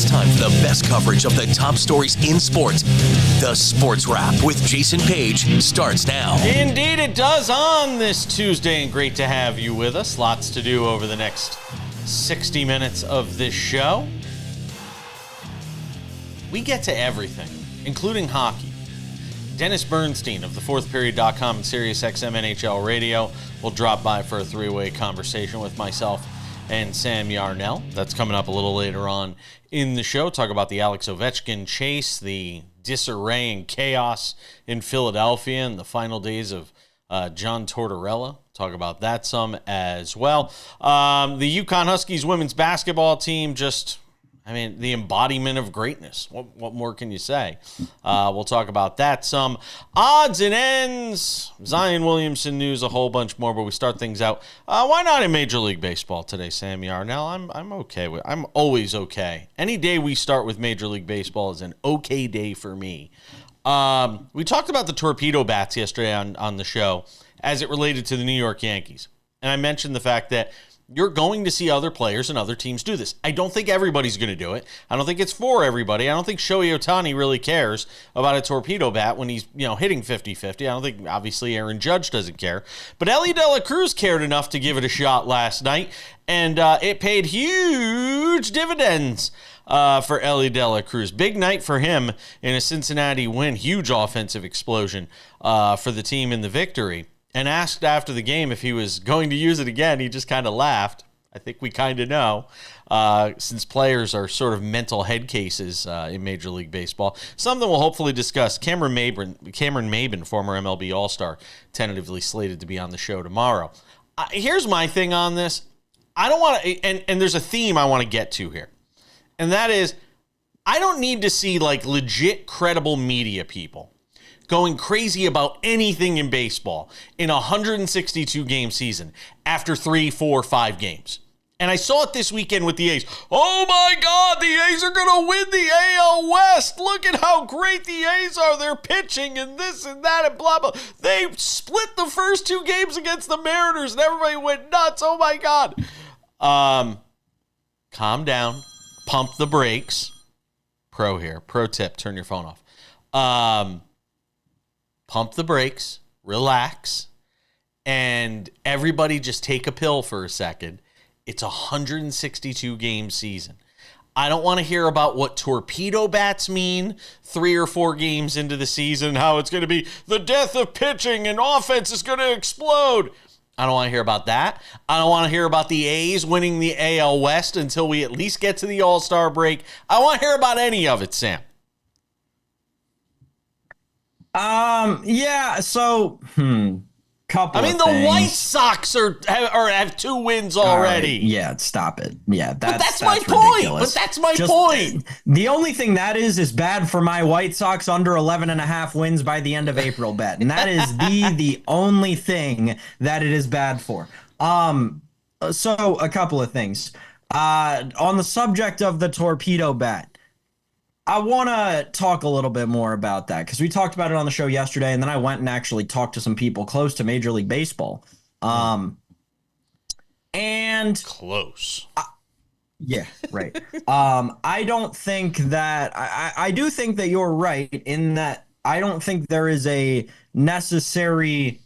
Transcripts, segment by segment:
It's time for the best coverage of the top stories in sports. The Sports Wrap with Jason Page starts now. Indeed it does on this Tuesday, and great to have you with us. Lots to do over the next 60 minutes of this show. We get to everything, including hockey. Dennis Bernstein of thefourthperiod.com and SiriusXM NHL Radio will drop by for a three-way conversation with myself and Sam Yarnell. That's coming up a little later on in the show. Talk about the Alex Ovechkin chase, the disarray and chaos in Philadelphia, and the final days of John Tortorella. Talk about that some as well. The UConn Huskies women's basketball team the embodiment of greatness. What more can you say? We'll talk about that some. Odds and ends, Zion Williamson news, a whole bunch more, but we start things out. Why not in Major League Baseball today, Sam Yarnell? I'm okay with. I'm always okay. Any day we start with Major League Baseball is an okay day for me. We talked about the Torpedo bats yesterday on the show as it related to the New York Yankees. And I mentioned the fact that you're going to see other players and other teams do this. I don't think everybody's going to do it. I don't think it's for everybody. I don't think Shohei Ohtani really cares about a torpedo bat when he's, hitting 50-50. I don't think, obviously, Aaron Judge doesn't care. But Elly De La Cruz cared enough to give it a shot last night, and it paid huge dividends for Elly De La Cruz. Big night for him in a Cincinnati win. Huge offensive explosion for the team in the victory. And asked after the game if he was going to use it again, he just kind of laughed. I think we kind of know, since players are sort of mental head cases in Major League Baseball. Something we'll hopefully discuss. Cameron Maybin, former MLB All-Star, tentatively slated to be on the show tomorrow. Here's my thing on this. I don't want to, and there's a theme I want to get to here. And that is, I don't need to see legit credible media people going crazy about anything in baseball in a 162-game season after 3, 4, 5 games. And I saw it this weekend with the A's. Oh, my God, the A's are going to win the AL West. Look at how great the A's are. They're pitching and this and that and blah, blah. They split the first 2 games against the Mariners, and everybody went nuts. Oh, my God. Calm down. Pump the brakes. Pro tip, turn your phone off. Pump the brakes, relax, and everybody just take a pill for a second. It's a 162-game season. I don't want to hear about what torpedo bats mean 3 or 4 games into the season, how it's going to be the death of pitching and offense is going to explode. I don't want to hear about that. I don't want to hear about the A's winning the AL West until we at least get to the All-Star break. I don't want to hear about any of it, Sam. Couple. I mean, the White Sox have 2 wins already. Yeah, stop it. Yeah, that's my point. Ridiculous. But that's my point. The only thing that is bad for my White Sox under 11.5 wins by the end of April bet, and that is the only thing that it is bad for. So a couple of things. On the subject of the torpedo bat, I want to talk a little bit more about that because we talked about it on the show yesterday, and then I went and actually talked to some people close to Major League Baseball. And close. Yeah, right. I don't think that I do think that you're right in that I don't think there is a necessary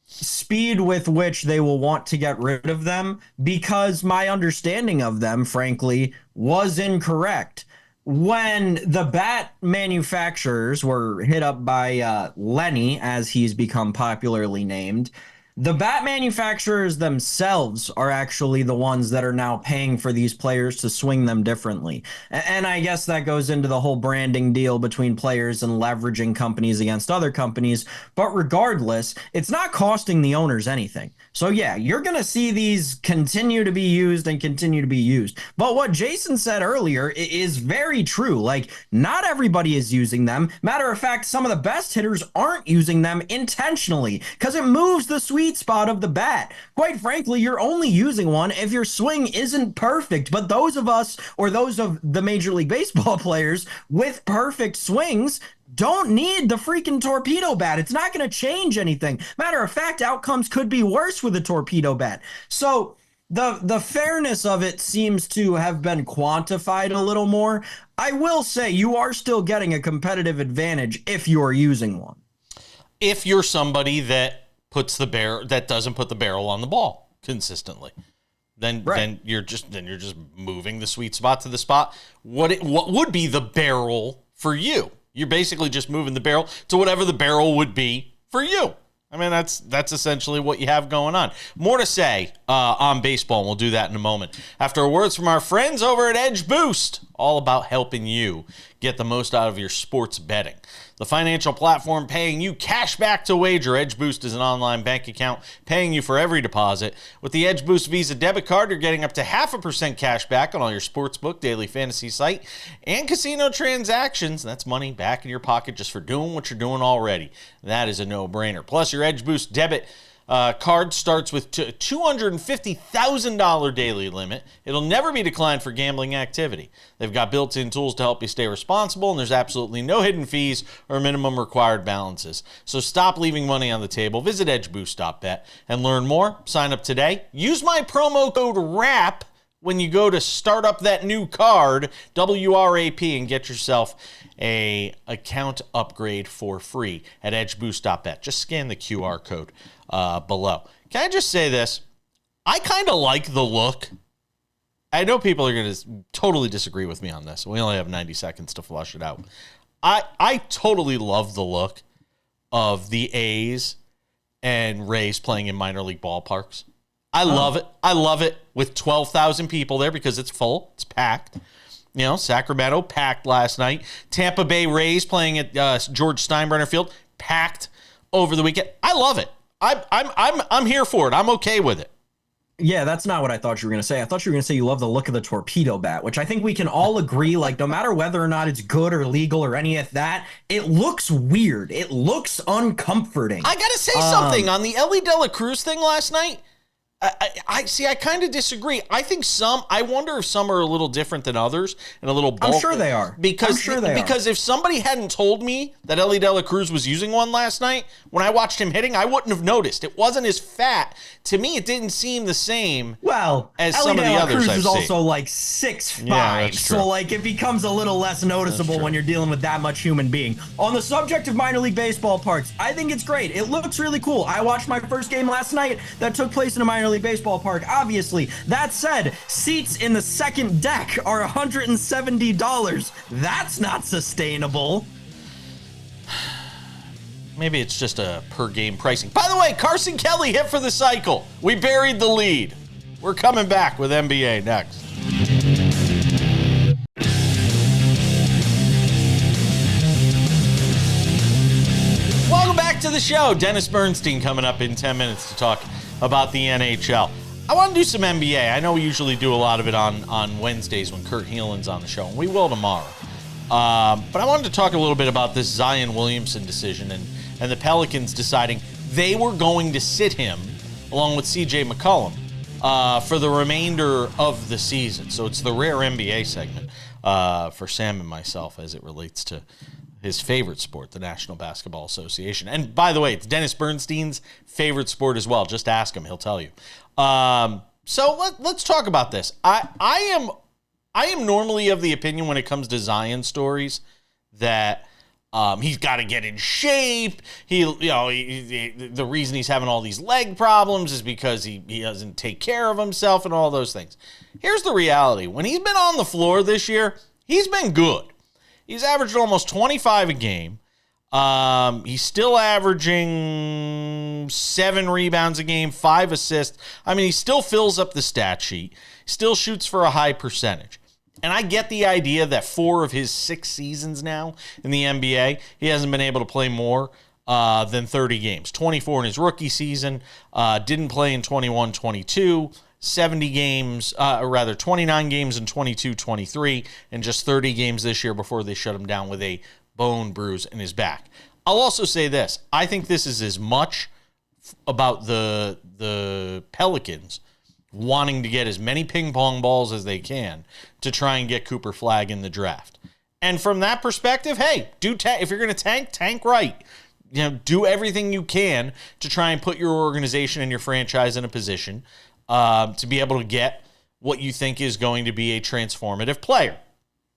speed with which they will want to get rid of them because my understanding of them, frankly, was incorrect. When the bat manufacturers were hit up by Lenny, as he's become popularly named, the bat manufacturers themselves are actually the ones that are now paying for these players to swing them differently. And I guess that goes into the whole branding deal between players and leveraging companies against other companies. But regardless, it's not costing the owners anything. So yeah, you're going to see these continue to be used and continue to be used. But what Jason said earlier is very true. Like, not everybody is using them. Matter of fact, some of the best hitters aren't using them intentionally because it moves the sweet spot of the bat. Quite frankly, you're only using one if your swing isn't perfect. But those of us, or those of the Major League Baseball players with perfect swings, don't need the freaking torpedo bat. It's not going to change anything. Matter of fact, outcomes could be worse with a torpedo bat. So The fairness of it seems to have been quantified a little more. I will say you are still getting a competitive advantage if you are using one. If you're somebody that doesn't put the barrel on the ball consistently, then you're just moving the sweet spot to the spot. What would be the barrel for you? You're basically just moving the barrel to whatever the barrel would be for you. I mean, that's essentially what you have going on. More to say on baseball, and we'll do that in a moment. After words from our friends over at Edge Boost, all about helping you get the most out of your sports betting. The financial platform paying you cash back to wager. Edge Boost is an online bank account paying you for every deposit. With the Edge Boost Visa debit card, you're getting up to 0.5% cash back on all your sportsbook, daily fantasy site, and casino transactions. That's money back in your pocket just for doing what you're doing already. That is a no-brainer. Plus, your Edge Boost debit card starts with $250,000 daily limit. It'll never be declined for gambling activity. They've got built-in tools to help you stay responsible, and there's absolutely no hidden fees or minimum required balances. So stop leaving money on the table. Visit edgeboost.bet and learn more. Sign up today. Use my promo code WRAP when you go to start up that new card, WRAP, and get yourself a account upgrade for free at edgeboost.bet. Just scan the QR code below. Can I just say this? I kind of like the look. I know people are going to totally disagree with me on this. We only have 90 seconds to flush it out. I totally love the look of the A's and Rays playing in minor league ballparks. I love it. I love it with 12,000 people there because it's full. It's packed. You know, Sacramento packed last night. Tampa Bay Rays playing at George Steinbrenner Field, packed over the weekend. I love it. I'm here for it. I'm okay with it. Yeah, that's not what I thought you were going to say. I thought you were going to say you love the look of the Torpedo bat, which I think we can all agree, like, no matter whether or not it's good or legal or any of that, it looks weird. It looks uncomforting. I got to say something on the Elly De La Cruz thing last night. I kind of disagree. I wonder if some are a little different than others and a little bulky. I'm sure they are. Because if somebody hadn't told me that Elly De La Cruz was using one last night, when I watched him hitting, I wouldn't have noticed. It wasn't as fat. To me, it didn't seem the same as some of the others I've seen. Elly De La Cruz is also like 6'5", yeah, so like it becomes a little less noticeable when you're dealing with that much human being. On the subject of minor league baseball parks, I think it's great. It looks really cool. I watched my first game last night that took place in a minor league baseball park, obviously. That said, seats in the second deck are $170. That's not sustainable. Maybe it's just a per game pricing. By the way, Carson Kelly hit for the cycle. We buried the lead. We're coming back with NBA next. Welcome back to the show. Dennis Bernstein coming up in 10 minutes to talk about the NHL. I want to do some NBA. I know we usually do a lot of it on Wednesdays when Kurt Heelan's on the show, and we will tomorrow. But I wanted to talk a little bit about this Zion Williamson decision and the Pelicans deciding they were going to sit him along with CJ McCollum for the remainder of the season. So it's the rare NBA segment for Sam and myself as it relates to his favorite sport, the National Basketball Association. And by the way, it's Dennis Bernstein's favorite sport as well. Just ask him. He'll tell you. So let's talk about this. I am normally of the opinion when it comes to Zion stories that he's got to get in shape. The reason he's having all these leg problems is because he doesn't take care of himself and all those things. Here's the reality. When he's been on the floor this year, he's been good. He's averaged almost 25 a game. He's still averaging 7 rebounds a game, 5 assists. I mean, he still fills up the stat sheet, still shoots for a high percentage. And I get the idea that 4 of his 6 seasons now in the NBA, he hasn't been able to play more than 30 games. 24 in his rookie season, didn't play in 21-22, 70 games, 29 games in 22-23, and just 30 games this year before they shut him down with a bone bruise in his back. I'll also say this. I think this is as much about the Pelicans wanting to get as many ping pong balls as they can to try and get Cooper Flagg in the draft. And from that perspective, hey, if you're going to tank right. Do everything you can to try and put your organization and your franchise in a position to be able to get what you think is going to be a transformative player.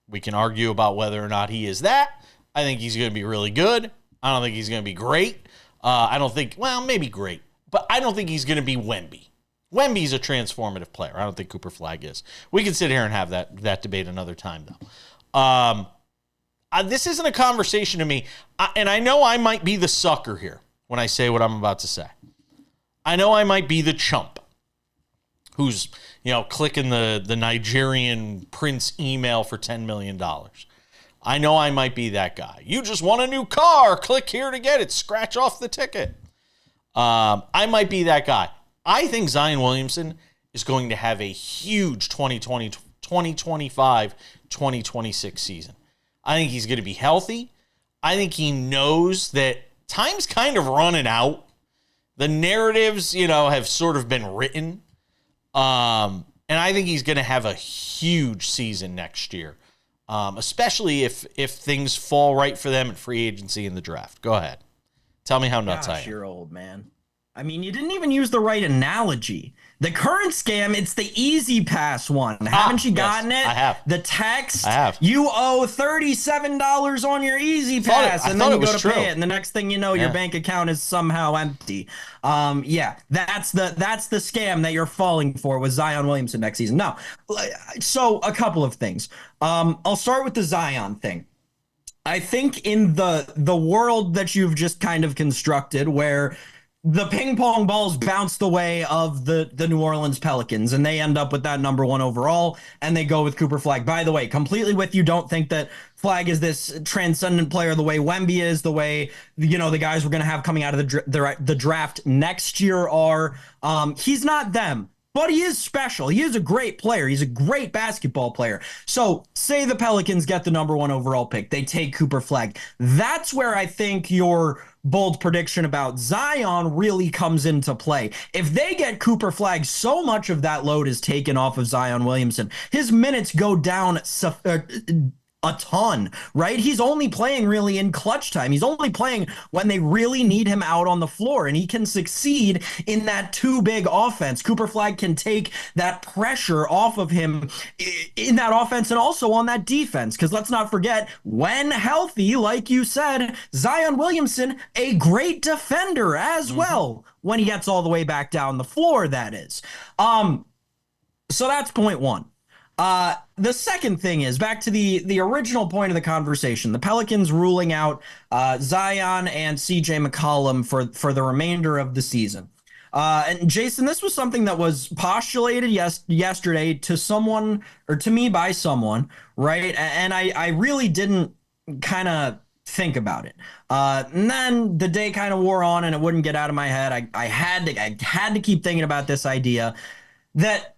We can argue about whether or not he is that. I think he's going to be really good. I don't think he's going to be great. I don't think, well, maybe great, but I don't think he's going to be Wemby. Wemby's a transformative player. I don't think Cooper Flagg is. We can sit here and have that debate another time, though. This isn't a conversation to me, and I know I might be the sucker here when I say what I'm about to say. I know I might be the chump who's, clicking the Nigerian prince email for $10 million. I know I might be that guy. You just want a new car. Click here to get it. Scratch off the ticket. I might be that guy. I think Zion Williamson is going to have a huge 2025, 2026 season. I think he's going to be healthy. I think he knows that time's kind of running out. The narratives, have sort of been written. And I think he's going to have a huge season next year, especially if things fall right for them in free agency and the draft. Go ahead. Tell me how nuts I am. You're old, man. I mean, you didn't even use the right analogy. The current scam, it's the Easy Pass one. Haven't you gotten it? I have. The text? I have. You owe $37 on your Easy Pass, and then you go to pay it, and the next thing you know, your bank account is somehow empty. That's the scam that you're falling for with Zion Williamson next season. No. So a couple of things. I'll start with the Zion thing. I think in the world that you've just kind of constructed where the ping pong balls bounce the way of the New Orleans Pelicans, and they end up with that number 1 overall, and they go with Cooper Flagg. By the way, completely with you. Don't think that Flagg is this transcendent player the way Wemby is, the way, the guys we're going to have coming out of the draft next year are. He's not them. But he is special. He is a great player. He's a great basketball player. So say the Pelicans get the number 1 overall pick. They take Cooper Flagg. That's where I think your bold prediction about Zion really comes into play. If they get Cooper Flagg, so much of that load is taken off of Zion Williamson. His minutes go down a ton, right? He's only playing really in clutch time. He's only playing when they really need him out on the floor, and he can succeed in that too big offense. Cooper Flagg can take that pressure off of him in that offense and also on that defense, because let's not forget, when healthy, like you said, Zion Williamson, a great defender as well, when he gets all the way back down the floor, that is. So that's point one. The second thing is back to the original point of the conversation, the Pelicans ruling out Zion and CJ McCollum for the remainder of the season. And Jason, this was something that was postulated yesterday to someone, or to me by someone, right? And I really didn't kind of think about it. And then the day kind of wore on and it wouldn't get out of my head. I had to keep thinking about this idea that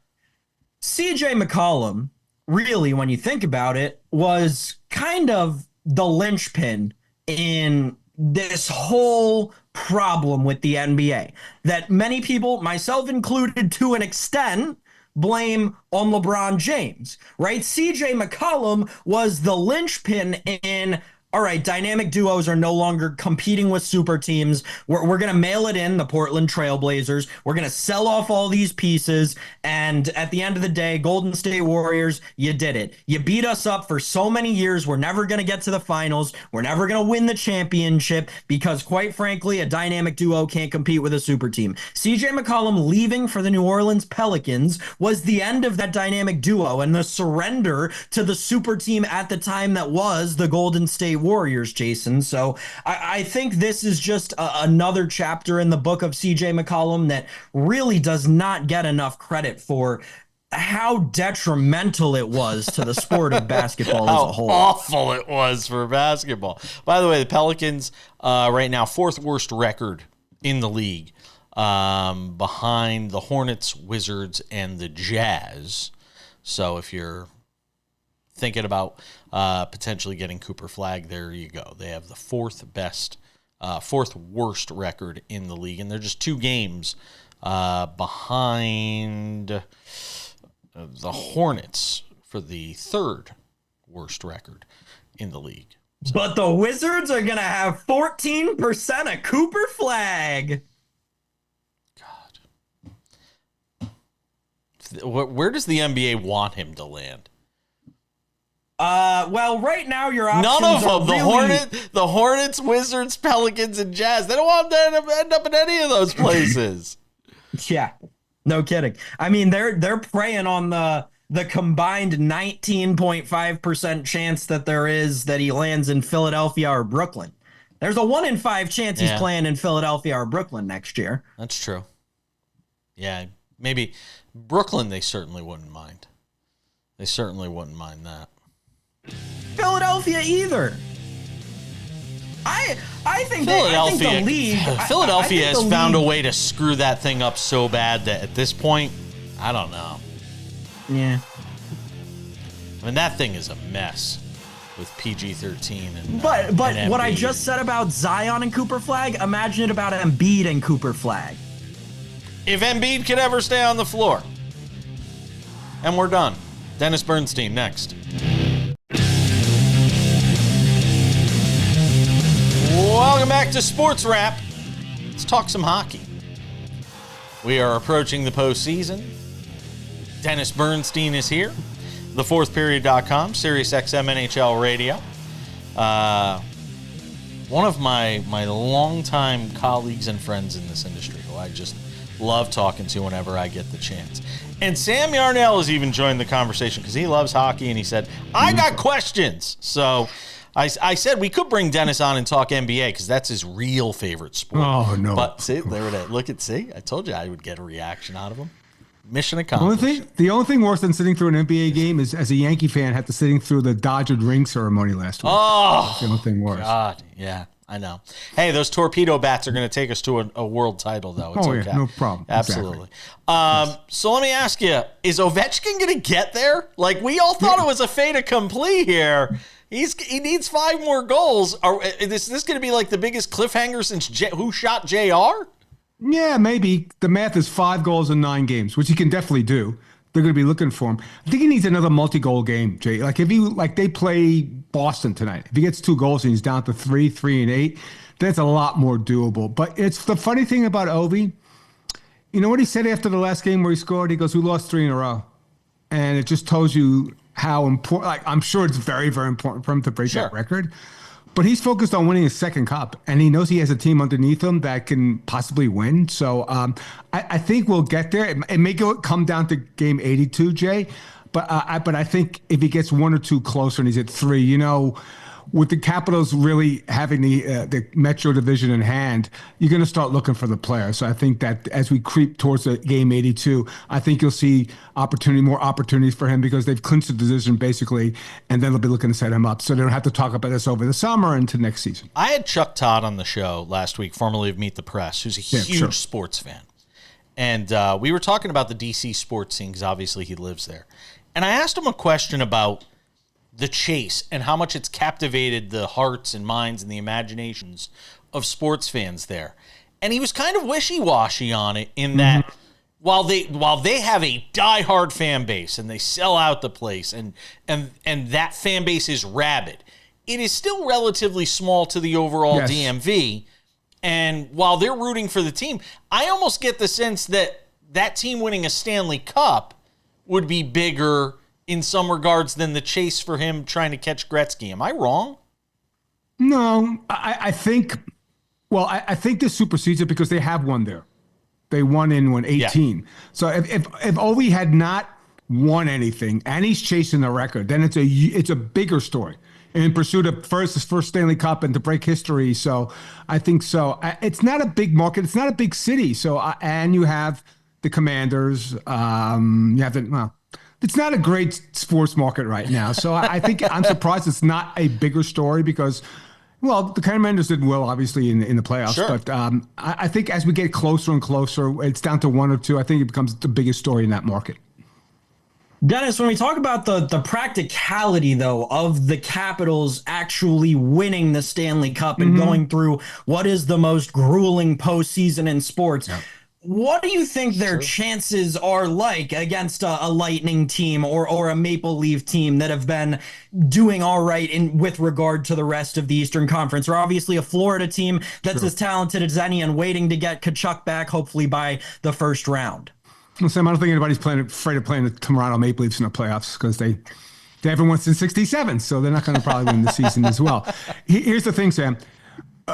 CJ McCollum, really, when you think about it, was kind of the linchpin in this whole problem with the NBA that many people, myself included to an extent, blame on LeBron James, right? CJ McCollum was the linchpin in, all right, dynamic duos are no longer competing with super teams. We're going to mail it in, the Portland Trailblazers. We're going to sell off all these pieces. And at the end of the day, Golden State Warriors, you did it. You beat us up for so many years. We're never going to get to the finals. We're never going to win the championship because, quite frankly, a dynamic duo can't compete with a super team. CJ McCollum leaving for the New Orleans Pelicans was the end of that dynamic duo and the surrender to the super team at the time that was the Golden State Warriors, Jason. So I think this is just another chapter in the book of CJ McCollum that really does not get enough credit for how detrimental it was to the sport of basketball as a whole. How awful it was for basketball. By the way, the Pelicans right now, 4th worst record in the league, behind the Hornets, Wizards, and the Jazz. So if you're thinking about potentially getting Cooper Flagg, there you go. They have the 4th worst record in the league, and they're just 2 games behind the Hornets for the 3rd worst record in the league. So. But the Wizards are going to have 14% of Cooper Flagg. God. where does the NBA want him to land? Well, right now your options none of them. are The Hornets, Wizards, Pelicans, and Jazz. They don't want him to end up in any of those places. Yeah, no kidding. I mean, they're preying on the combined 19.5% chance that there is that he lands in Philadelphia or Brooklyn. There's a 1 in 5 chance he's playing in Philadelphia or Brooklyn next year. That's true. Yeah, maybe Brooklyn. They certainly wouldn't mind. They certainly wouldn't mind that. Philadelphia either. I think the league. Philadelphia has found a way to screw that thing up so bad that at this point, I don't know. Yeah. I mean, that thing is a mess with PG-13 and But and what I Embiid. just said about Zion and Cooper Flag, imagine it about Embiid and Cooper Flag. If Embiid could ever stay on the floor. And we're done. Dennis Bernstein next. Welcome back to SportsWrap. Let's talk some hockey. We are approaching the postseason. Dennis Bernstein is here. TheFourthPeriod.com, SiriusXM NHL Radio. One of my longtime colleagues and friends in this industry who I just love talking to whenever I get the chance. And Sam Yarnell has even joined the conversation because he loves hockey, and he said, I got questions. So I said we could bring Dennis on and talk NBA because that's his real favorite sport. Oh, no. But see, there it is. Look at, see, I told you I would get a reaction out of him. Mission accomplished. The only thing worse than sitting through an NBA game is, as a Yankee fan, had to sitting through the Dodger ring ceremony last week. Oh, that's the only thing worse. God, yeah, I know. Hey, those torpedo bats are going to take us to a world title, though. It's okay. Yeah, no problem. Absolutely. Exactly. So let me ask you: is Ovechkin going to get there? Like we all thought it was a fait accompli here. He needs 5 more goals. Is this going to be like the biggest cliffhanger since Who Shot JR? Yeah, maybe. The math is 5 goals in 9 games, which he can definitely do. They're going to be looking for him. I think he needs another multi-goal game, Jay. Like if they play Boston tonight. If he gets 2 goals and he's down to 3 and 8, that's a lot more doable. But it's the funny thing about Ovi. You know what he said after the last game where he scored? He goes, "We lost 3 in a row," and it just tells you how important. Like I'm sure it's very, very important for him to break that record. But he's focused on winning his second cup, and he knows he has a team underneath him that can possibly win. So I think we'll get there. It may come down to game 82, Jay, but I think if he gets 1 or 2 closer and he's at 3, with the Capitals really having the Metro Division in hand, you're going to start looking for the player. So I think that as we creep towards the game 82, I think you'll see more opportunities for him because they've clinched the division basically, and then they'll be looking to set him up. So they don't have to talk about this over the summer and into next season. I had Chuck Todd on the show last week, formerly of Meet the Press, who's a huge sports fan. And we were talking about the DC sports scene because obviously he lives there. And I asked him a question about the chase and how much it's captivated the hearts and minds and the imaginations of sports fans there. And he was kind of wishy-washy on it in that while they have a diehard fan base and they sell out the place and that fan base is rabid, it is still relatively small to the overall DMV. And while they're rooting for the team, I almost get the sense that team winning a Stanley Cup would be bigger in some regards than the chase for him trying to catch Gretzky. Am I wrong? No, I think this supersedes it because they have won there. They won in 18. Yeah. So if Ovi had not won anything and he's chasing the record, then it's a bigger story in pursuit of his first Stanley Cup and to break history. So I think so. It's not a big market. It's not a big city. So and you have the Commanders. You have it's not a great sports market right now. So I think I'm surprised it's not a bigger story because, well, the Commanders did well, obviously, in the playoffs. Sure. But I think as we get closer and closer, it's down to 1 or 2. I think it becomes the biggest story in that market. Dennis, when we talk about the practicality, though, of the Capitals actually winning the Stanley Cup and going through what is the most grueling postseason in sports, what do you think their chances are like against a Lightning team or a Maple Leaf team that have been doing all right with regard to the rest of the Eastern Conference? Or obviously a Florida team that's as talented as any and waiting to get Tkachuk back, hopefully by the first round. Well, Sam, I don't think anybody's afraid of playing the Toronto Maple Leafs in the playoffs because they haven't won since '67, so they're not going to probably win the season as well. Here's the thing, Sam.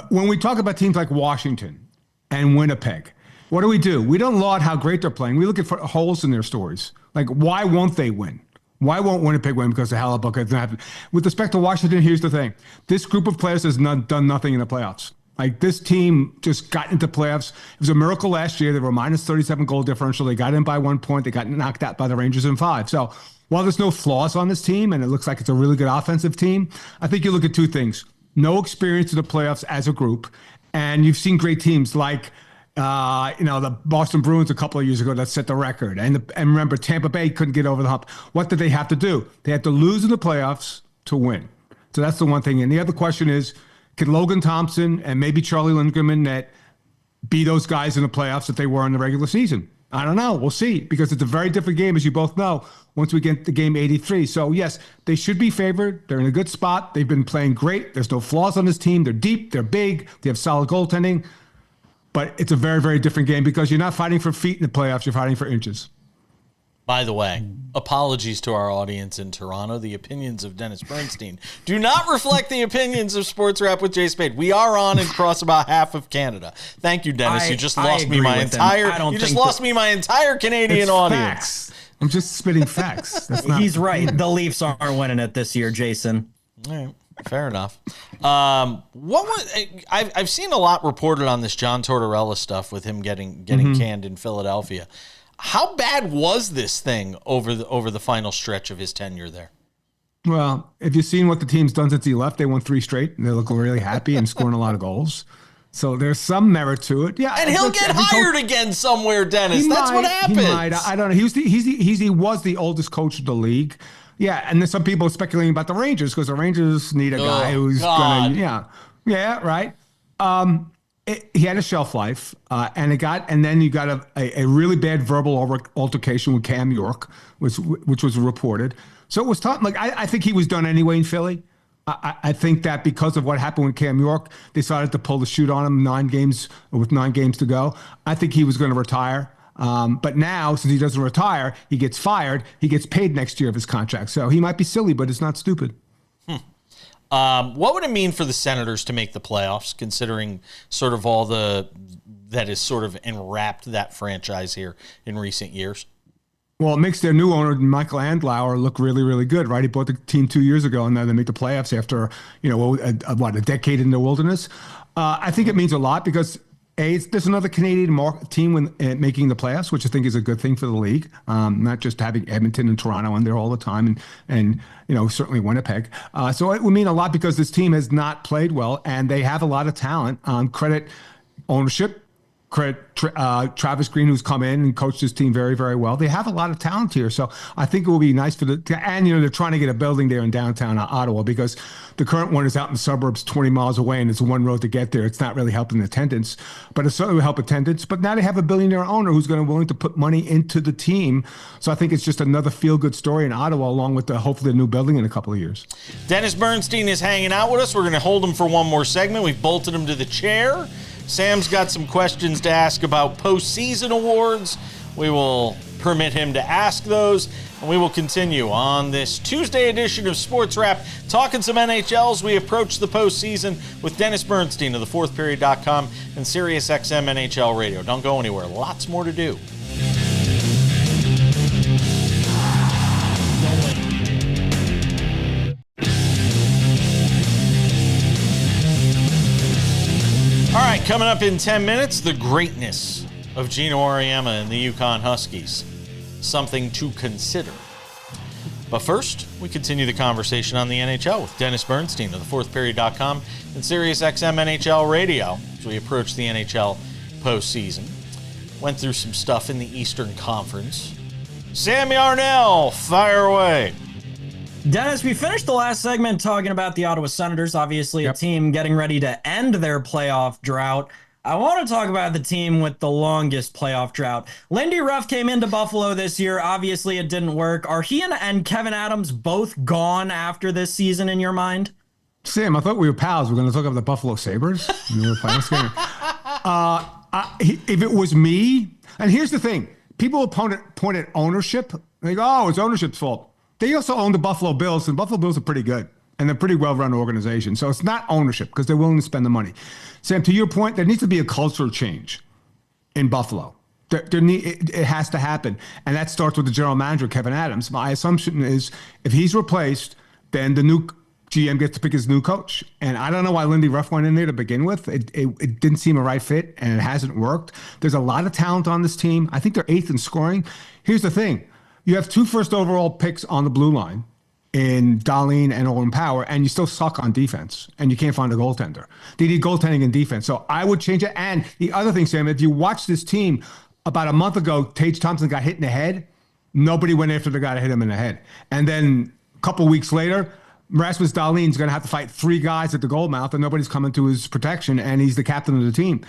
When we talk about teams like Washington and Winnipeg, what do? We don't laud how great they're playing. We look at holes in their stories. Like, why won't they win? Why won't Winnipeg win? Because the Hellebuyck hasn't happened. With respect to Washington, here's the thing. This group of players has done nothing in the playoffs. Like, this team just got into playoffs. It was a miracle last year. They were minus 37 goal differential. They got in by 1 point. They got knocked out by the Rangers in 5. So while there's no flaws on this team, and it looks like it's a really good offensive team, I think you look at two things. No experience in the playoffs as a group. And you've seen great teams like, the Boston Bruins a couple of years ago that set the record. And remember, Tampa Bay couldn't get over the hump. What did they have to do? They had to lose in the playoffs to win. So that's the one thing. And the other question is, can Logan Thompson and maybe Charlie Lindgren and Net be those guys in the playoffs that they were in the regular season? I don't know. We'll see, because it's a very different game, as you both know, once we get to game 83. So, yes, they should be favored. They're in a good spot. They've been playing great. There's no flaws on this team. They're deep. They're big. They have solid goaltending. But it's a very, very different game because you're not fighting for feet in the playoffs. You're fighting for inches. By the way, apologies to our audience in Toronto. The opinions of Dennis Bernstein do not reflect the opinions of SportsWrap with Jay Spade. We are on and across about half of Canada. Thank you, Dennis. You just lost me my entire. You just lost me my entire Canadian audience. Facts. I'm just spitting facts. He's right. The Leafs aren't winning it this year, Jason. All right. Fair enough. I've seen a lot reported on this John Tortorella stuff with him getting canned in Philadelphia. How bad was this thing over the final stretch of his tenure there? Well, if you've seen what the team's done since he left, they won 3 straight, and they look really happy and scoring a lot of goals. So there's some merit to it. Yeah, and he'll get hired again somewhere, Dennis. That's what happens. He might. I don't know. He was the oldest coach of the league. Yeah, and then some people are speculating about the Rangers because the Rangers need a guy who's going to, right. He had a shelf life, and then you got a really bad verbal altercation with Cam York, which was reported. So it was tough. Like I think he was done anyway in Philly. I think that because of what happened with Cam York, they decided to pull the chute on him with 9 games to go. I think he was going to retire. But now, since he doesn't retire, he gets fired. He gets paid next year of his contract. So he might be silly, but it's not stupid. What would it mean for the Senators to make the playoffs, considering sort of all that is sort of enwrapped that franchise here in recent years? Well, it makes their new owner, Michael Andlauer, look really, really good, right? He bought the team 2 years ago, and now they make the playoffs after, a decade in the wilderness. I think it means a lot because there's another Canadian team making the playoffs, which I think is a good thing for the league. Not just having Edmonton and Toronto in there all the time, and certainly Winnipeg. So it would mean a lot because this team has not played well, and they have a lot of talent. Credit ownership. Credit Travis Green, who's come in and coached his team very, very well. They have a lot of talent here, so I think it will be nice and they're trying to get a building there in downtown Ottawa because the current one is out in the suburbs 20 miles away, and it's one road to get there. It's not really helping attendance, but it certainly will help attendance. But now they have a billionaire owner who's willing to put money into the team, so I think it's just another feel-good story in Ottawa, along with hopefully a new building in a couple of years. Dennis Bernstein is hanging out with us. We're going to hold him for one more segment. We've bolted him to the chair. Sam's got some questions to ask about postseason awards. We will permit him to ask those, and we will continue on this Tuesday edition of Sports Wrap, talking some NHLs. We approach the postseason with Dennis Bernstein of the fourthperiod.com and SiriusXM NHL Radio. Don't go anywhere. Lots more to do. All right, coming up in 10 minutes, the greatness of Gino Auriemma and the UConn Huskies. Something to consider. But first, we continue the conversation on the NHL with Dennis Bernstein of thefourthperiod.com and SiriusXM NHL Radio as we approach the NHL postseason. Went through some stuff in the Eastern Conference. Sammy Arnell, fire away. Dennis, we finished the last segment talking about the Ottawa Senators, obviously a team getting ready to end their playoff drought. I want to talk about the team with the longest playoff drought. Lindy Ruff came into Buffalo this year. Obviously, it didn't work. Are he and Kevin Adams both gone after this season in your mind? Sam, I thought we were pals. We're going to talk about the Buffalo Sabres. If it was me, and here's the thing. people will point at ownership. They go, oh, it's ownership's fault. They also own the Buffalo Bills, and Buffalo Bills are pretty good. And they're a pretty well-run organization. So it's not ownership because they're willing to spend the money. Sam, to your point, there needs to be a cultural change in Buffalo. It has to happen. And that starts with the general manager, Kevin Adams. My assumption is if he's replaced, then the new GM gets to pick his new coach. And I don't know why Lindy Ruff went in there to begin with. It didn't seem a right fit, and it hasn't worked. There's a lot of talent on this team. I think they're 8th in scoring. Here's the thing. You have 2 first overall picks on the blue line in Darlene and Owen Power, and you still suck on defense, and you can't find a goaltender. They need goaltending and defense. So I would change it. And the other thing, Sam, if you watch this team, about a month ago, Tage Thompson got hit in the head. Nobody went after the guy to hit him in the head. And then a couple weeks later, Rasmus Dahlin's going to have to fight 3 guys at the goal mouth, and nobody's coming to his protection, and he's the captain of the team.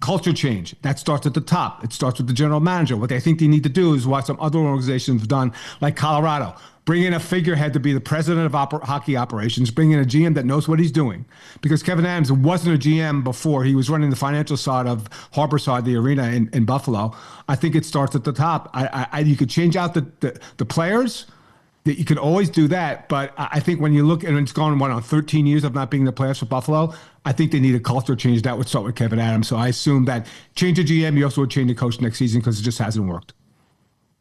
Culture change. That starts at the top. It starts with the general manager. What they think they need to do is what some other organizations have done, like Colorado. Bring in a figurehead to be the president of hockey operations. Bring in a GM that knows what he's doing. Because Kevin Adams wasn't a GM before. He was running the financial side of Harborside, the arena in Buffalo. I think it starts at the top. You could change out the players. You could always do that. But I think when you look, and it's gone, on 13 years of not being the players for Buffalo, I think they need a culture change. That would start with Kevin Adams. So I assume that change the GM, you also would change the coach next season because it just hasn't worked.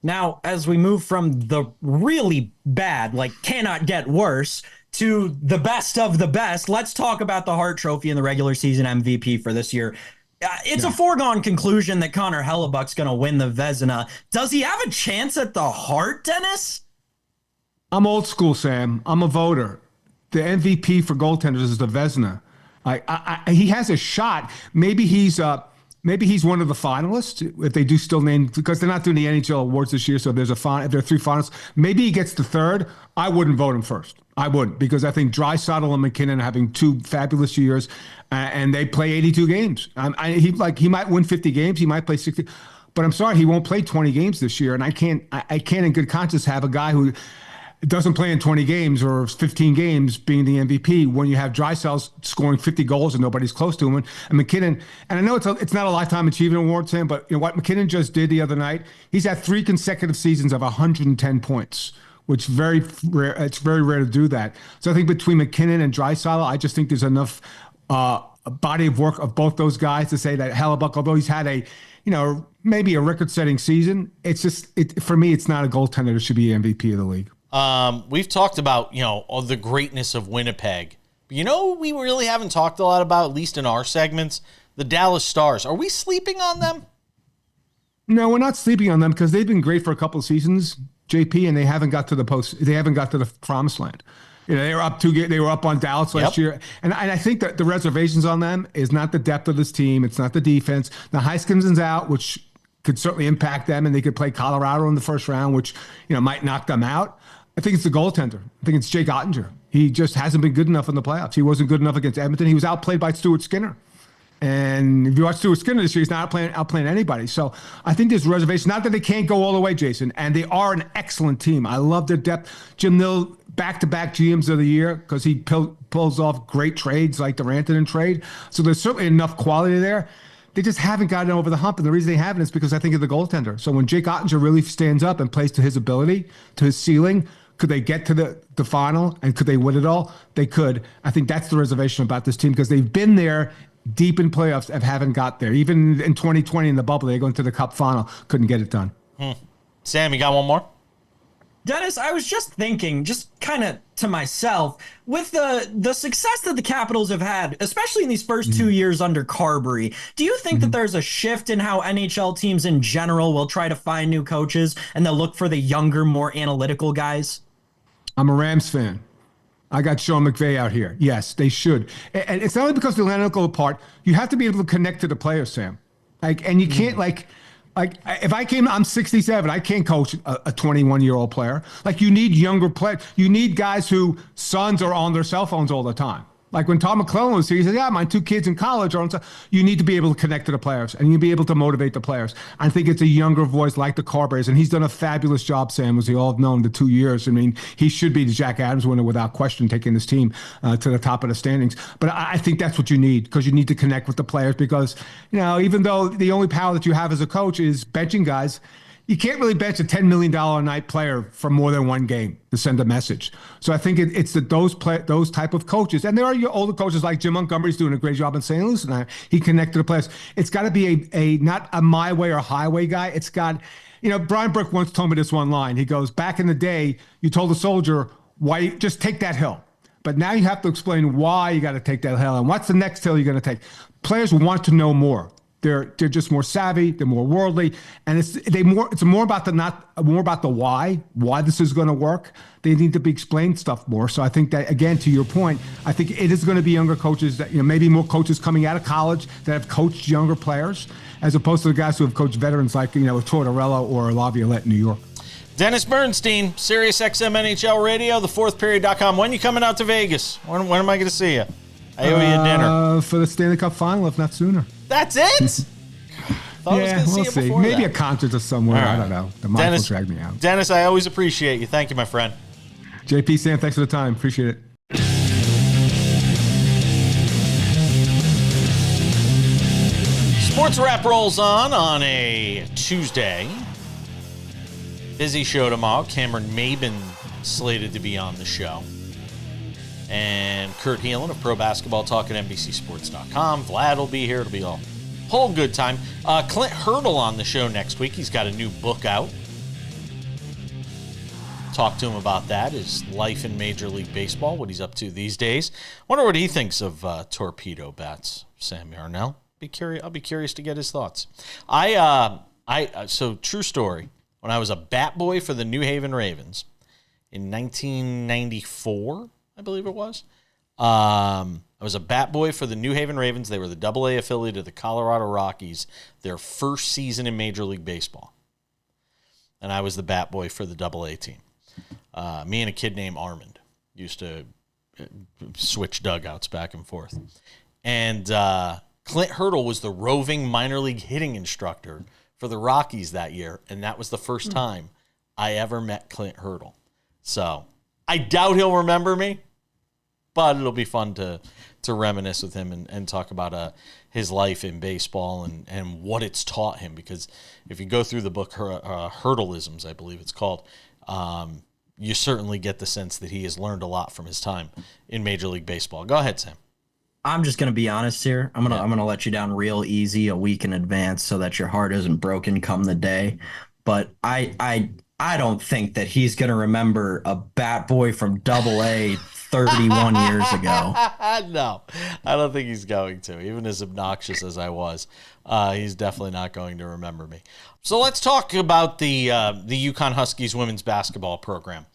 Now, as we move from the really bad, like cannot get worse, to the best of the best, let's talk about the Hart Trophy and the regular season MVP for this year. It's a foregone conclusion that Connor Hellebuck's going to win the Vezina. Does he have a chance at the Hart, Dennis? I'm old school, Sam. I'm a voter. The MVP for goaltenders is the Vezina. He has a shot. Maybe he's one of the finalists if they do still name, because they're not doing the NHL awards this year. So if there are 3 finalists, maybe he gets the 3rd. I wouldn't vote him first. I wouldn't, because I think Draisaitl and McKinnon are having 2 fabulous years, and they play 82 games. He might win 50 games. He might play 60, but I'm sorry, he won't play 20 games this year. And I can't in good conscience have a guy who doesn't play in 20 games or 15 games being the MVP when you have Draisaitl scoring 50 goals and nobody's close to him. And McKinnon, and I know it's not a lifetime achievement award, Sam, but you know what McKinnon just did the other night? He's had 3 consecutive seasons of 110 points, which very rare. It's very rare to do that. So I think between McKinnon and Draisaitl, I just think there's enough a body of work of both those guys to say that Hellebuck, although he's had maybe a record-setting season, for me, it's not a goaltender that should be MVP of the league. We've talked about, all the greatness of Winnipeg. But we really haven't talked a lot about, at least in our segments, the Dallas Stars. Are we sleeping on them? No, we're not sleeping on them because they've been great for a couple of seasons, JP, and they haven't got to the promised land. They were up 2 they were up on Dallas last year. And I think that the reservations on them is not the depth of this team. It's not the defense. Now, Heiskamson's out, which could certainly impact them, and they could play Colorado in the first round, which, might knock them out. I think it's the goaltender. I think it's Jake Ottinger. He just hasn't been good enough in the playoffs. He wasn't good enough against Edmonton. He was outplayed by Stuart Skinner. And if you watch Stuart Skinner this year, he's not outplaying anybody. So I think there's reservation. Not that they can't go all the way, Jason. And they are an excellent team. I love their depth. Jim Nill, back-to-back GMs of the year, because he pulls off great trades like the Rantanen trade. So there's certainly enough quality there. They just haven't gotten over the hump. And the reason they haven't is because I think of the goaltender. So when Jake Ottinger really stands up and plays to his ability, to his ceiling, could they get to the final and could they win it all? They could. I think that's the reservation about this team because they've been there deep in playoffs and haven't got there. Even in 2020 in the bubble, they go into the Cup final, couldn't get it done. Sam, you got one more? Dennis, I was just thinking, just kind of to myself, with the success that the Capitals have had, especially in these first 2 years under Carberry, do you think that there's a shift in how NHL teams in general will try to find new coaches and they'll look for the younger, more analytical guys? I'm a Rams fan. I got Sean McVay out here. Yes, they should. And it's not only because they're analytical part. You have to be able to connect to the players, Sam. And you can't if I'm 67, I can't coach a 21-year-old player. You need younger players. You need guys whose sons are on their cell phones all the time. Like when Tom McClellan was here, he said, yeah, my 2 kids in college are on. You need to be able to connect to the players and you be able to motivate the players. I think it's a younger voice like the Carberries, and he's done a fabulous job, Sam, as we all have known, the 2 years. I mean, he should be the Jack Adams winner without question, taking this team to the top of the standings. But I think that's what you need, because you need to connect with the players because, even though the only power that you have as a coach is benching guys, you can't really bench a $10 million a night player for more than one game to send a message. So I think it's those type of coaches. And there are your older coaches like Jim Montgomery's doing a great job in St. Louis. And he connected the players. It's got to be a not a my way or highway guy. It's got, Brian Burke once told me this one line. He goes, back in the day, you told a soldier, why just take that hill. But now you have to explain why you got to take that hill and what's the next hill you're going to take. Players want to know more. They're just more savvy. They're more worldly, and it's more about the why this is going to work. They need to be explained stuff more. So I think that, again, to your point, I think it is going to be younger coaches that maybe more coaches coming out of college that have coached younger players, as opposed to the guys who have coached veterans like Tortorella or Laviolette in New York. Dennis Bernstein, SiriusXM NHL Radio, thefourthperiod.com. When are you coming out to Vegas? When am I going to see you? I owe you a dinner. For the Stanley Cup final, if not sooner. That's it? Yeah, we'll see. Maybe a concert or somewhere. Right. I don't know. The mic will drag me out. Dennis, I always appreciate you. Thank you, my friend. JP, Sam, thanks for the time. Appreciate it. Sports Wrap rolls on a Tuesday. Busy show tomorrow. Cameron Maben slated to be on the show. And Kurt Heelan of Pro Basketball Talk at NBCSports.com. Vlad will be here. It'll be a whole good time. Clint Hurdle on the show next week. He's got a new book out. Talk to him about that, his life in Major League Baseball, what he's up to these days. Wonder what he thinks of torpedo bats, Sam Yarnell. I'll be curious to get his thoughts. So true story. When I was a bat boy for the New Haven Ravens in 1994, I believe it was. I was a bat boy for the New Haven Ravens. They were the AA affiliate of the Colorado Rockies, their first season in Major League Baseball. And I was the bat boy for the AA team. Me and a kid named Armand used to switch dugouts back and forth. And Clint Hurdle was the roving minor league hitting instructor for the Rockies that year, and that was the first time I ever met Clint Hurdle. So I doubt he'll remember me, but it'll be fun to reminisce with him and talk about his life in baseball and what it's taught him. Because if you go through the book, Hurdleisms, I believe it's called, you certainly get the sense that he has learned a lot from his time in Major League Baseball. Go ahead, Sam. I'm just gonna be honest here. I'm gonna let you down real easy a week in advance so that your heart isn't broken come the day. But I don't think that he's gonna remember a bat boy from AA 31 years ago. No, I don't think he's going to. Even as obnoxious as I was, he's definitely not going to remember me. So let's talk about the UConn Huskies women's basketball program.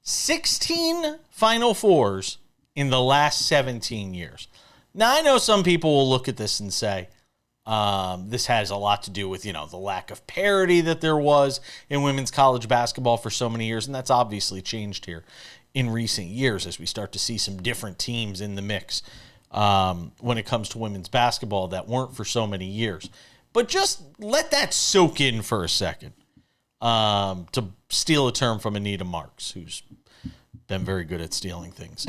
16 Final Fours in the last 17 years. Now, I know some people will look at this and say, this has a lot to do with, the lack of parity that there was in women's college basketball for so many years, and that's obviously changed here in recent years as we start to see some different teams in the mix when it comes to women's basketball that weren't for so many years. But just let that soak in for a second, to steal a term from Anita Marks, who's been very good at stealing things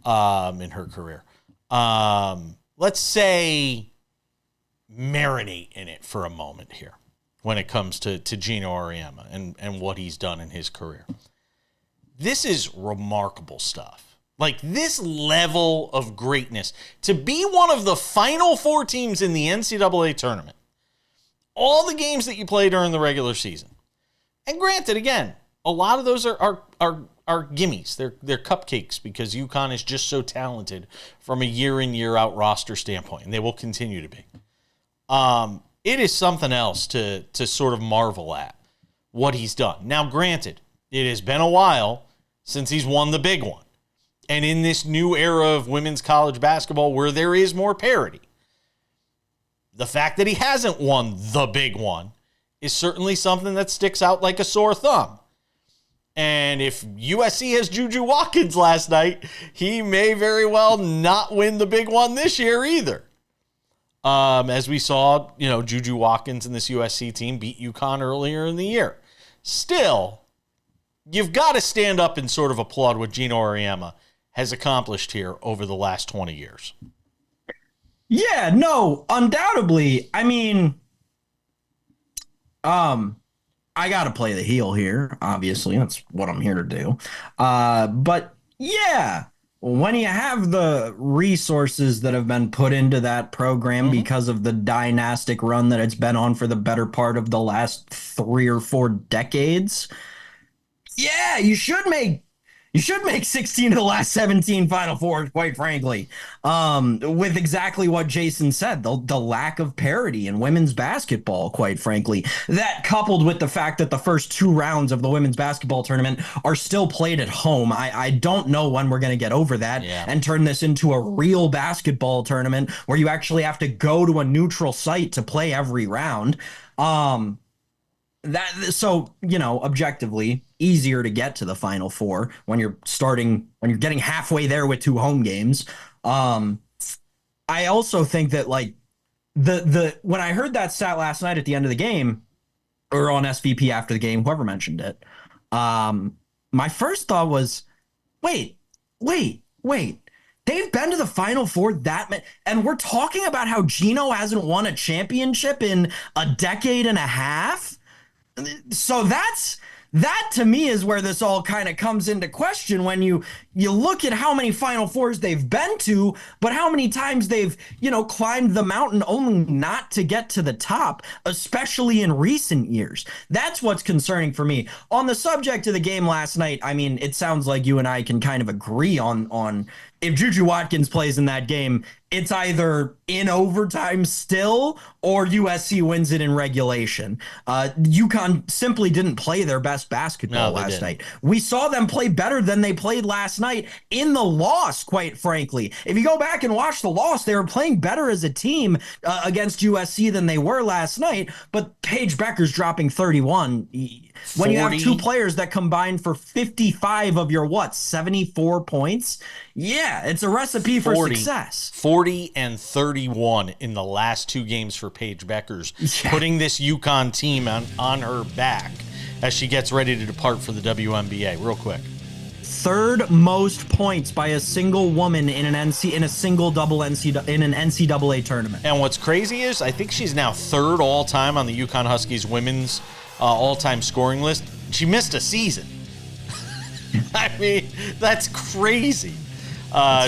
in her career. Let's say marinate in it for a moment here when it comes to Gino Auriemma and what he's done in his career. This is remarkable stuff. Like, this level of greatness, to be one of the Final Four teams in the NCAA tournament, all the games that you play during the regular season. And granted, again, a lot of those are gimmies. They're cupcakes because UConn is just so talented from a year in, year out roster standpoint, and they will continue to be. It is something else to sort of marvel at what he's done. Now, granted, it has been a while since he's won the big one. And in this new era of women's college basketball where there is more parity, the fact that he hasn't won the big one is certainly something that sticks out like a sore thumb. And if USC has Juju Watkins last night, he may very well not win the big one this year either. As we saw, Juju Watkins and this USC team beat UConn earlier in the year. Still, you've got to stand up and sort of applaud what Gino Auriemma has accomplished here over the last 20 years. Yeah, no, undoubtedly. I mean, I got to play the heel here. Obviously, that's what I'm here to do. But yeah, when you have the resources that have been put into that program because of the dynastic run that it's been on for the better part of the last 3 or 4 decades, yeah, you should make 16 of the last 17 Final Fours, quite frankly. With exactly what Jason said, the lack of parity in women's basketball, quite frankly. That coupled with the fact that the first 2 rounds of the women's basketball tournament are still played at home. I don't know when we're going to get over that and turn this into a real basketball tournament where you actually have to go to a neutral site to play every round. Objectively easier to get to the Final Four when you're getting halfway there with 2 home games. I also think that like when I heard that stat last night at the end of the game or on SVP after the game, whoever mentioned it, my first thought was, wait. They've been to the Final Four and we're talking about how Gino hasn't won a championship in a decade and a half. So that to me is where this all kind of comes into question when you look at how many Final Fours they've been to, but how many times they've, climbed the mountain only not to get to the top, especially in recent years. That's what's concerning for me. On the subject of the game last night, I mean, it sounds like you and I can kind of agree on if Juju Watkins plays in that game, it's either in overtime still or USC wins it in regulation. UConn simply didn't play their best basketball last night. We saw them play better than they played last night in the loss, quite frankly. If you go back and watch the loss, they were playing better as a team against USC than they were last night, but Paige Becker's dropping 31. When you have 2 players that combine for 55 of your 74 points, yeah, it's a recipe for success. 40 and 31 in the last 2 games for Paige Beckers, putting this UConn team on her back as she gets ready to depart for the WNBA. Real quick. 3rd most points by a single woman in a single double in an NCAA tournament. And what's crazy is I think she's now 3rd all time on the UConn Huskies women's all-time scoring list. She missed a season. I mean, that's crazy.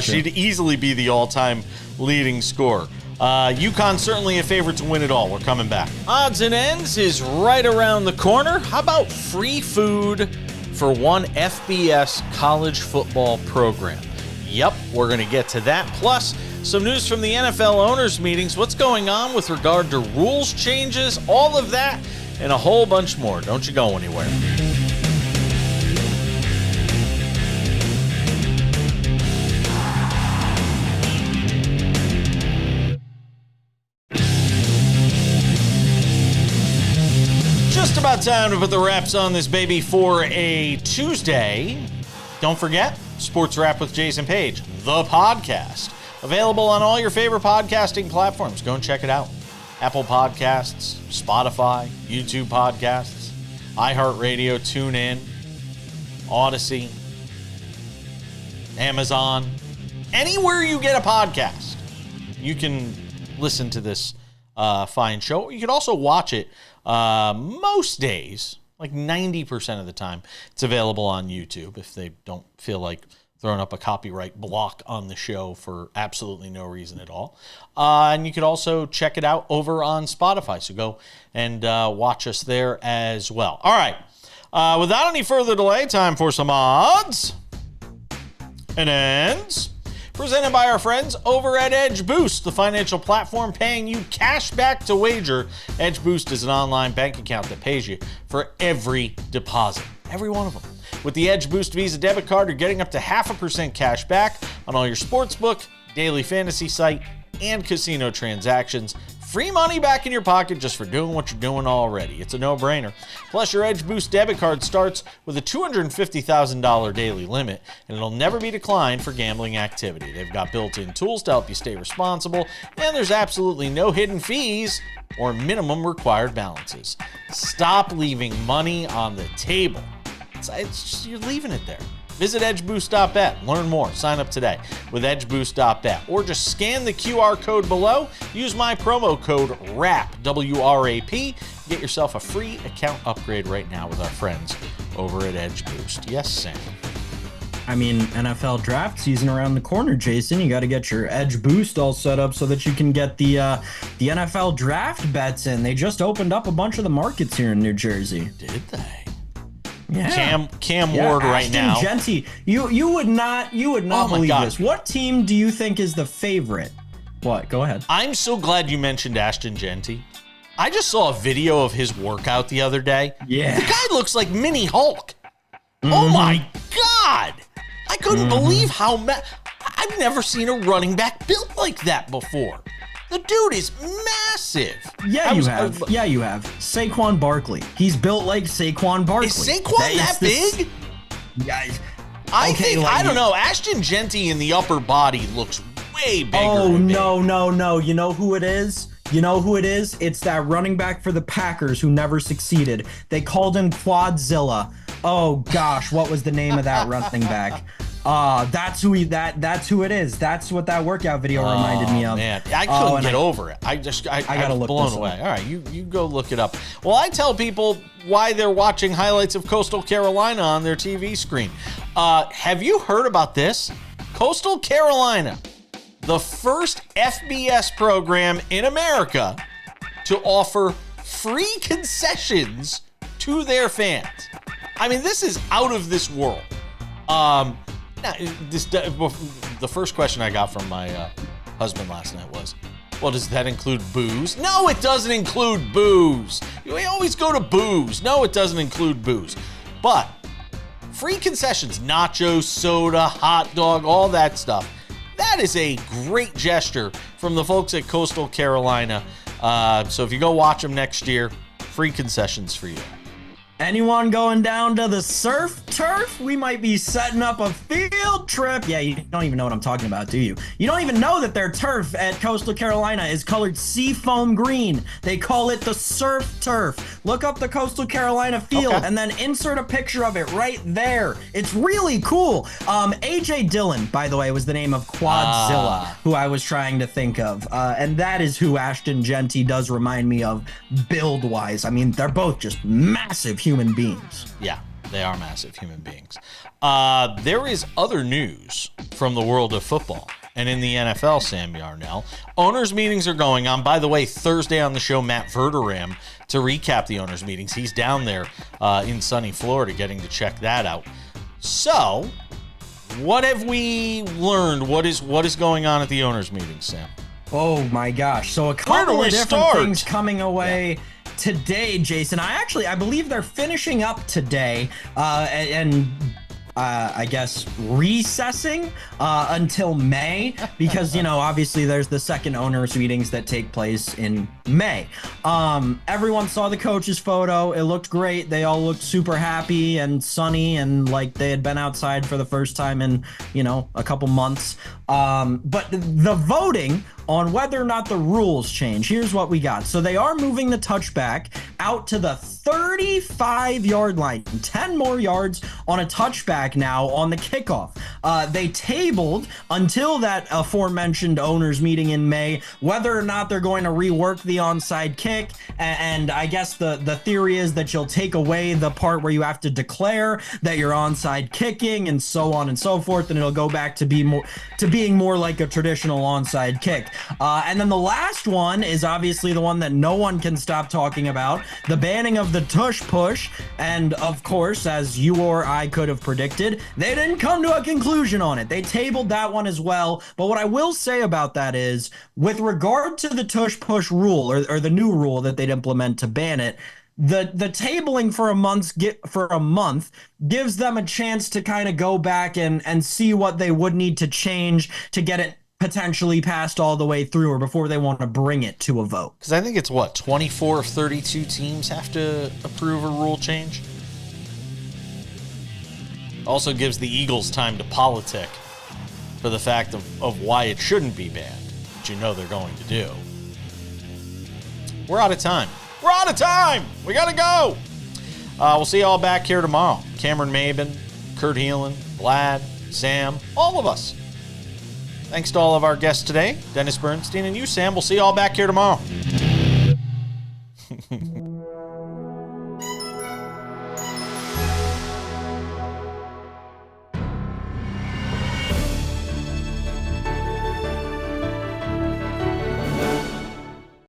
She'd easily be the all-time leading scorer. UConn certainly a favorite to win it all. We're coming back. Odds and Ends is right around the corner. How about free food for one FBS college football program? Yep, we're going to get to that. Plus, some news from the NFL owners' meetings. What's going on with regard to rules changes? All of that and a whole bunch more. Don't you go anywhere. Just about time to put the wraps on this baby for a Tuesday. Don't forget, Sports Wrap with Jason Page, the podcast. Available on all your favorite podcasting platforms. Go and check it out. Apple Podcasts, Spotify, YouTube Podcasts, iHeartRadio, TuneIn, Odyssey, Amazon. Anywhere you get a podcast, you can listen to this fine show. You can also watch it most days, like 90% of the time. It's available on YouTube if they don't feel like throwing up a copyright block on the show for absolutely no reason at all. And you could also check it out over on Spotify. So go and watch us there as well. All right. Without any further delay, time for some odds and ends. Presented by our friends over at Edge Boost, the financial platform paying you cash back to wager. Edge Boost is an online bank account that pays you for every deposit, every one of them. With the Edge Boost Visa debit card, you're getting up to 0.5% cash back on all your sportsbook, daily fantasy site, and casino transactions. Free money back in your pocket just for doing what you're doing already. It's a no-brainer. Plus, your Edge Boost debit card starts with a $250,000 daily limit, and it'll never be declined for gambling activity. They've got built-in tools to help you stay responsible, and there's absolutely no hidden fees or minimum required balances. Stop leaving money on the table. It's just, you're leaving it there. Visit edgeboost.bet. Learn more. Sign up today with edgeboost.bet. Or just scan the QR code below. Use my promo code WRAP, W-R-A-P. Get yourself a free account upgrade right now with our friends over at Edge Boost. Yes, Sam. I mean, NFL draft season around the corner, Jason. You got to get your Edge Boost all set up so that you can get the NFL draft bets in. They just opened up a bunch of the markets here in New Jersey. Did they? Yeah. Cam Ward right now. Ashton Genty. You would not believe this. What team do you think is the favorite? What? Go ahead. I'm so glad you mentioned Ashton Genty. I just saw a video of his workout the other day. Yeah. The guy looks like Mini Hulk. Oh my God. I couldn't believe how I've never seen a running back built like that before. The dude is massive. Yeah, you have. Saquon Barkley. He's built like Saquon Barkley. Is Saquon that big? Yeah. I don't know. Ashton Genty in the upper body looks way bigger. Oh, no. You know who it is? It's that running back for the Packers who never succeeded. They called him Quadzilla. Oh gosh, what was the name of that running back? That's who it is. That's what that workout video reminded me of. Man, I couldn't get over it. I gotta look blown away. All right, you go look it up. Well, I tell people why they're watching highlights of Coastal Carolina on their TV screen. Have you heard about this? Coastal Carolina, the first FBS program in America to offer free concessions to their fans. I mean, this is out of this world. The first question I got from my husband last night was, well, does that include booze? No, it doesn't include booze. We always go to booze. No, it doesn't include booze. But free concessions, nachos, soda, hot dog, all that stuff. That is a great gesture from the folks at Coastal Carolina. So if you go watch them next year, free concessions for you. Anyone going down to the surf turf? We might be setting up a field trip. Yeah, you don't even know what I'm talking about, do you? You don't even know that their turf at Coastal Carolina is colored seafoam green. They call it the surf turf. Look up the Coastal Carolina field and then insert a picture of it right there. It's really cool. AJ Dillon, by the way, was the name of Quadzilla, who I was trying to think of. And that is who Ashton Genty does remind me of build-wise. I mean, they're both just massive human beings. Yeah, they are massive human beings. There is other news from the world of football and in the NFL, Sam Yarnell. Owners' meetings are going on. By the way, Thursday on the show, Matt Verderam to recap the owners' meetings. He's down there in sunny Florida getting to check that out. So, what have we learned? What is going on at the owners' meetings, Sam? Oh my gosh. So a couple of different things coming away today, Jason. I believe they're finishing up today and I guess recessing until May because, obviously there's the second owners meetings that take place in May. Everyone saw the coach's photo. It looked great. They all looked super happy and sunny and like they had been outside for the first time in, a couple months. But the voting on whether or not the rules change, here's what we got. So they are moving the touchback out to the 35-yard line, 10 more yards on a touchback now on the kickoff. They tabled until that aforementioned owners meeting in May whether or not they're going to rework the onside kick, and I guess the theory is that you'll take away the part where you have to declare that you're onside kicking and so on and so forth, and it'll go back to being more like a traditional onside kick. And then the last one is obviously the one that no one can stop talking about, the banning of the tush push. And of course, as you or I could have predicted, they didn't come to a conclusion on it. They tabled that one as well. But what I will say about that is, with regard to the tush push rule or the new rule that they'd implement to ban it, the tabling for a month gives them a chance to kind of go back and see what they would need to change to get it potentially passed all the way through or before they want to bring it to a vote. Because I think it's 24 of 32 teams have to approve a rule change. Also gives the Eagles time to politic for the fact of why it shouldn't be banned, which they're going to do. We're out of time. We gotta go. We'll see you all back here tomorrow. Cameron Maben, Kurt Heelan, Vlad, Sam, all of us. Thanks to all of our guests today, Dennis Bernstein and you, Sam. We'll see you all back here tomorrow.